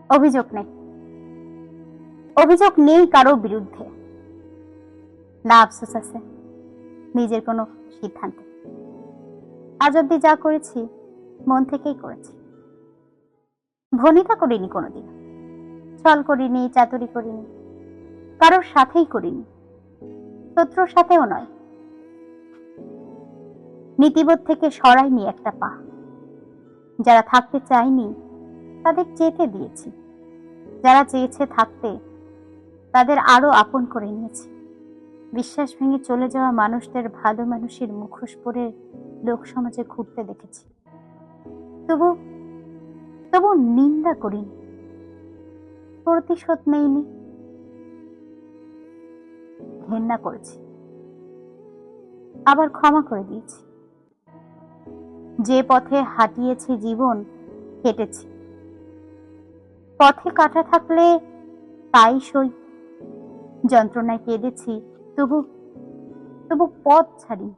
অভিযোগ নেই, অভিযোগ নেই কারো বিরুদ্ধে। না আফসোস আছে নিজের কোনো সিদ্ধান্তে। আজ অব্দি যা করেছি মন থেকেই করেছি। ভনিতা করিনি কোনোদিন, ছল করিনি, চাতুরি করিনি, কারোর সাথেই করিনি, শত্রুর সাথেও নয়। নীতিবোধ থেকে সরাইনি একটা পা। যারা থাকতে চায়নি তাদের যেতে দিয়েছি, যারা চেয়েছে থাকতে তাদের আরো আপন করে নিয়েছি। বিশ্বাস ভেঙে চলে যাওয়া মানুষদের ভালো মানুষের মুখোশ পরে লোক সমাজে ঘুরতে দেখেছি। তবু তবু নিন্দা করিনি, প্রতিশোধ নেইনি, ঘেন্না করেছি, আবার ক্ষমা করে দিয়েছি। যে পথে হাঁটিয়েছি জীবন হেঁটেছি, পথে কাটা থাকলে তাই সই। যন্ত্রণায় কেঁদেছি, তবু তবু পথ ছাড়ি।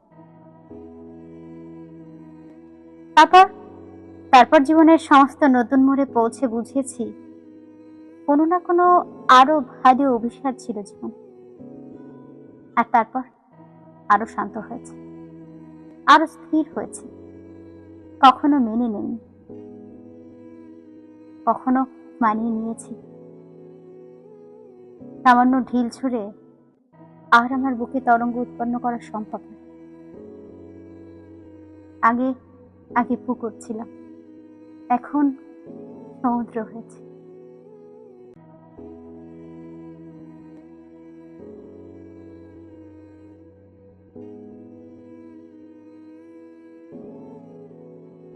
তারপর তারপর জীবনের সমস্ত নতুন মোড়ে পৌঁছে বুঝেছি কোনো না কোনো আরো ভালো অভিশাপ ছিল জীবন। আর তারপর আরো শান্ত হয়েছে, আরো স্থির হয়েছে। কখনো মেনে নেই, কখনো মানিয়ে নিয়েছি। সামান্য ঢিল ছুঁড়ে আর আমার বুকে তরঙ্গ উৎপন্ন করা সম্ভব না। আগে আগে পুকুর ছিলাম, এখন সমুদ্র হয়েছে।